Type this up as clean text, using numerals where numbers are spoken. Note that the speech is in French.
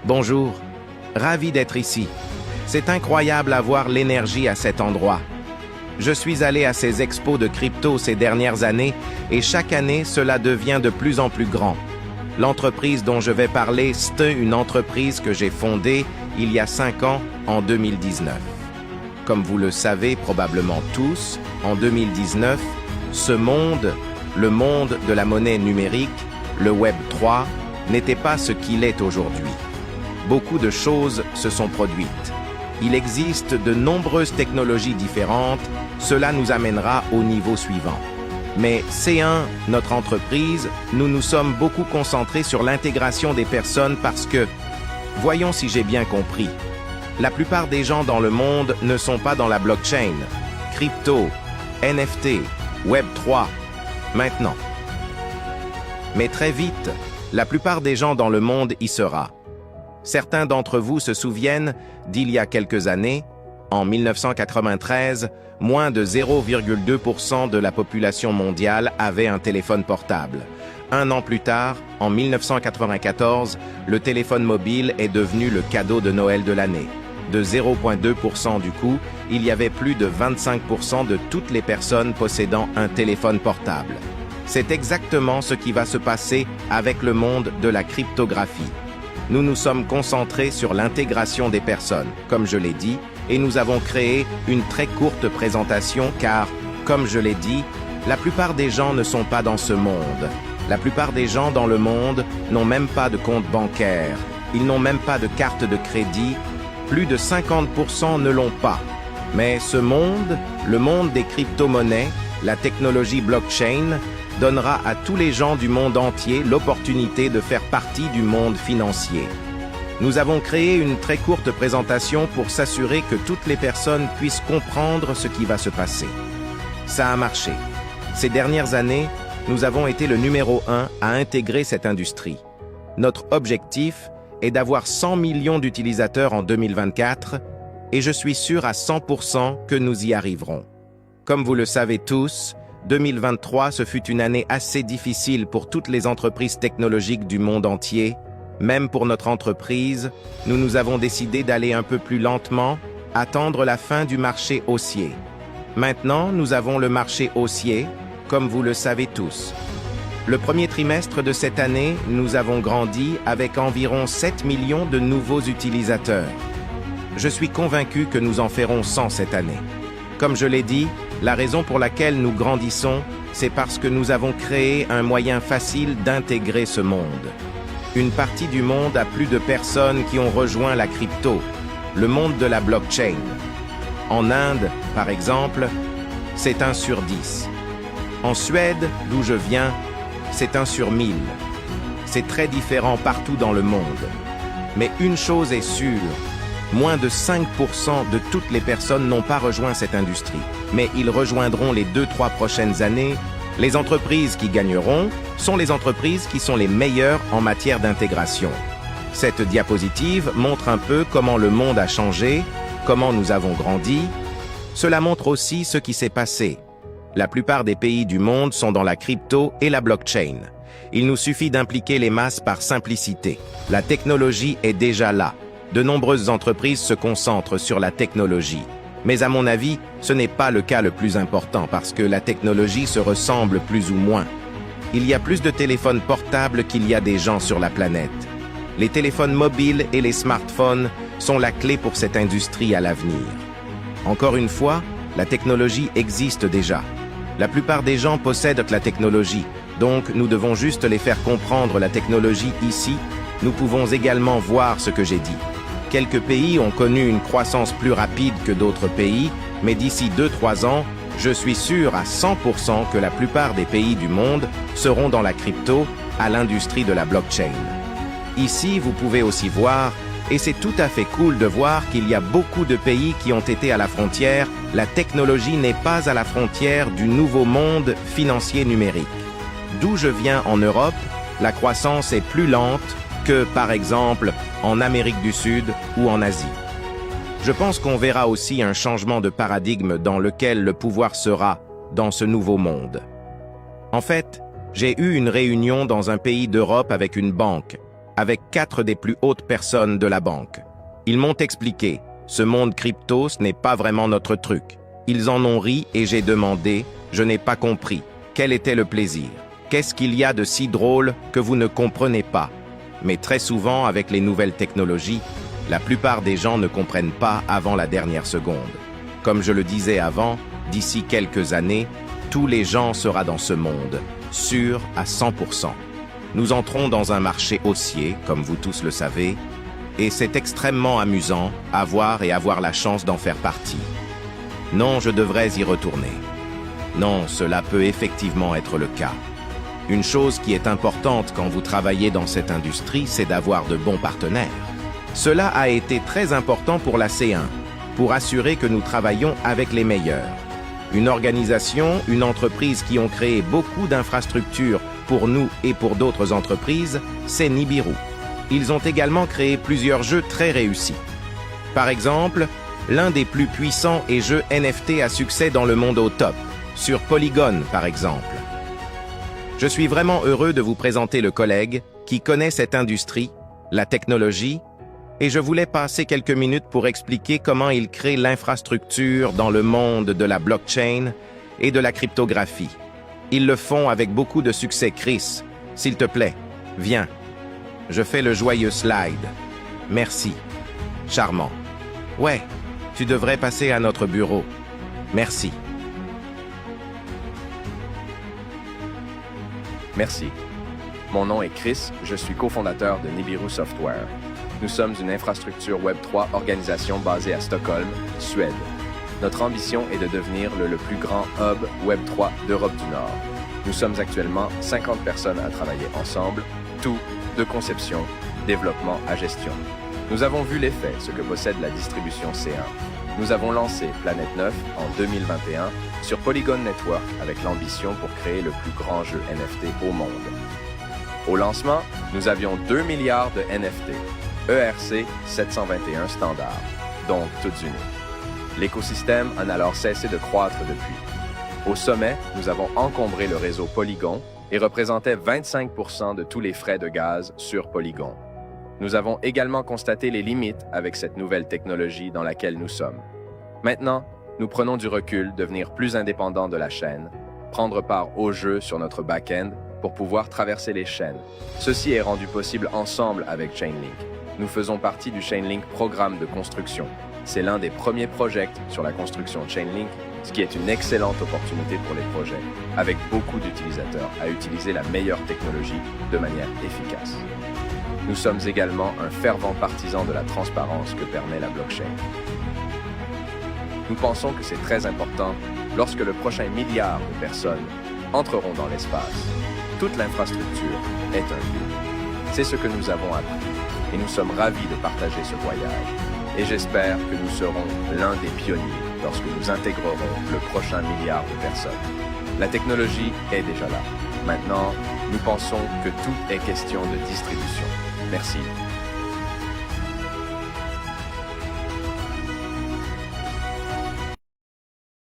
Bonjour, ravi d'être ici. C'est incroyable à voir l'énergie à cet endroit. Je suis allé à ces expos de crypto ces dernières années et chaque année, cela devient de plus en plus grand. L'entreprise dont je vais parler, c'est une entreprise que j'ai fondée il y a 5 ans, en 2019. Comme vous le savez probablement tous, en 2019, ce monde, le monde de la monnaie numérique, le Web 3, n'était pas ce qu'il est aujourd'hui. Beaucoup de choses se sont produites. Il existe de nombreuses technologies différentes, cela nous amènera au niveau suivant. Mais C1, notre entreprise, nous nous sommes beaucoup concentrés sur l'intégration des personnes parce que, voyons si j'ai bien compris, la plupart des gens dans le monde ne sont pas dans la blockchain, crypto, NFT, Web 3, maintenant. Mais très vite, la plupart des gens dans le monde y sera. Certains d'entre vous se souviennent d'il y a quelques années, en 1993, moins de 0,2% de la population mondiale avait un téléphone portable. 1 an plus tard, en 1994, le téléphone mobile est devenu le cadeau de Noël de l'année. De 0,2% du coup, il y avait plus de 25% de toutes les personnes possédant un téléphone portable. C'est exactement ce qui va se passer avec le monde de la cryptographie. Nous nous sommes concentrés sur l'intégration des personnes, comme je l'ai dit, et nous avons créé une très courte présentation car, comme je l'ai dit, la plupart des gens ne sont pas dans ce monde. La plupart des gens dans le monde n'ont même pas de compte bancaire. Ils n'ont même pas de carte de crédit. Plus de 50% ne l'ont pas. Mais ce monde, le monde des crypto-monnaies, la technologie blockchain, donnera à tous les gens du monde entier l'opportunité de faire partie du monde financier. Nous avons créé une très courte présentation pour s'assurer que toutes les personnes puissent comprendre ce qui va se passer. Ça a marché. Ces dernières années, nous avons été le numéro 1 à intégrer cette industrie. Notre objectif est d'avoir 100 millions d'utilisateurs en 2024 et je suis sûr à 100% que nous y arriverons. Comme vous le savez tous, 2023 ce fut une année assez difficile pour toutes les entreprises technologiques du monde entier. Même pour notre entreprise, nous avons décidé d'aller un peu plus lentement, attendre la fin du marché haussier. Maintenant, nous avons le marché haussier, comme vous le savez tous. Le premier trimestre de cette année, nous avons grandi avec environ 7 millions de nouveaux utilisateurs. Je suis convaincu que nous en ferons 100 cette année. Comme je l'ai dit, la raison pour laquelle nous grandissons, c'est parce que nous avons créé un moyen facile d'intégrer ce monde. Une partie du monde a plus de personnes qui ont rejoint la crypto, le monde de la blockchain. En Inde, par exemple, c'est 1 sur 10. En Suède, d'où je viens, c'est 1 sur 1000. C'est très différent partout dans le monde. Mais une chose est sûre, moins de 5% de toutes les personnes n'ont pas rejoint cette industrie. Mais ils rejoindront les 2-3 prochaines années. Les entreprises qui gagneront sont les entreprises qui sont les meilleures en matière d'intégration. Cette diapositive montre un peu comment le monde a changé, comment nous avons grandi. Cela montre aussi ce qui s'est passé. La plupart des pays du monde sont dans la crypto et la blockchain. Il nous suffit d'impliquer les masses par simplicité. La technologie est déjà là. De nombreuses entreprises se concentrent sur la technologie. Mais à mon avis, ce n'est pas le cas le plus important parce que la technologie se ressemble plus ou moins. Il y a plus de téléphones portables qu'il y a des gens sur la planète. Les téléphones mobiles et les smartphones sont la clé pour cette industrie à l'avenir. Encore une fois, la technologie existe déjà. La plupart des gens possèdent la technologie, donc nous devons juste les faire comprendre la technologie ici. Nous pouvons également voir ce que j'ai dit. Quelques pays ont connu une croissance plus rapide que d'autres pays, mais d'ici 2-3 ans, je suis sûr à 100% que la plupart des pays du monde seront dans la crypto, à l'industrie de la blockchain. Ici, vous pouvez aussi voir, et c'est tout à fait cool de voir qu'il y a beaucoup de pays qui ont été à la frontière. La technologie n'est pas à la frontière du nouveau monde financier numérique. D'où je viens en Europe, la croissance est plus lente que, par exemple, en Amérique du Sud ou en Asie. Je pense qu'on verra aussi un changement de paradigme dans lequel le pouvoir sera dans ce nouveau monde. En fait, j'ai eu une réunion dans un pays d'Europe avec une banque. avec 4 des plus hautes personnes de la banque. Ils m'ont expliqué, ce monde crypto, ce n'est pas vraiment notre truc. Ils en ont ri et j'ai demandé, je n'ai pas compris. Quel était le plaisir? Qu'est-ce qu'il y a de si drôle que vous ne comprenez pas? Mais très souvent, avec les nouvelles technologies, la plupart des gens ne comprennent pas avant la dernière seconde. Comme je le disais avant, d'ici quelques années, tous les gens seront dans ce monde, sûr à 100%. Nous entrons dans un marché haussier, comme vous tous le savez, et c'est extrêmement amusant à voir et avoir la chance d'en faire partie. Non, je devrais y retourner. Non, cela peut effectivement être le cas. Une chose qui est importante quand vous travaillez dans cette industrie, c'est d'avoir de bons partenaires. Cela a été très important pour la C1, pour assurer que nous travaillons avec les meilleurs. Une organisation, une entreprise qui ont créé beaucoup d'infrastructures pour nous et pour d'autres entreprises, c'est Nibiru. Ils ont également créé plusieurs jeux très réussis. Par exemple, l'un des plus puissants et jeux NFT à succès dans le monde au top, sur Polygon par exemple. Je suis vraiment heureux de vous présenter le collègue qui connaît cette industrie, la technologie, et je voulais passer quelques minutes pour expliquer comment il crée l'infrastructure dans le monde de la blockchain et de la cryptographie. Ils le font avec beaucoup de succès. Chris, s'il te plaît, viens. Je fais le joyeux slide. Merci. Charmant. Ouais, tu devrais passer à notre bureau. Merci. Merci. Mon nom est Chris, je suis cofondateur de Nibiru Software. Nous sommes une infrastructure Web3 organisation basée à Stockholm, Suède. Notre ambition est de devenir le plus grand hub Web3 d'Europe du Nord. Nous sommes actuellement 50 personnes à travailler ensemble, tout de conception, développement à gestion. Nous avons vu l'effet, ce que possède la distribution C1. Nous avons lancé Planète 9 en 2021 sur Polygon Network avec l'ambition pour créer le plus grand jeu NFT au monde. Au lancement, nous avions 2 milliards de NFT, ERC 721 standards, donc toutes unies. L'écosystème en a alors cessé de croître depuis. Au sommet, nous avons encombré le réseau Polygon et représentait 25% de tous les frais de gaz sur Polygon. Nous avons également constaté les limites avec cette nouvelle technologie dans laquelle nous sommes. Maintenant, nous prenons du recul, devenir plus indépendants de la chaîne, prendre part au jeu sur notre back-end pour pouvoir traverser les chaînes. Ceci est rendu possible ensemble avec Chainlink. Nous faisons partie du Chainlink programme de construction. C'est l'un des premiers projets sur la construction Chainlink, ce qui est une excellente opportunité pour les projets, avec beaucoup d'utilisateurs à utiliser la meilleure technologie de manière efficace. Nous sommes également un fervent partisan de la transparence que permet la blockchain. Nous pensons que c'est très important lorsque le prochain milliard de personnes entreront dans l'espace. Toute l'infrastructure est un but. C'est ce que nous avons appris et nous sommes ravis de partager ce voyage. Et j'espère que nous serons l'un des pionniers lorsque nous intégrerons le prochain milliard de personnes. La technologie est déjà là. Maintenant, nous pensons que tout est question de distribution. Merci.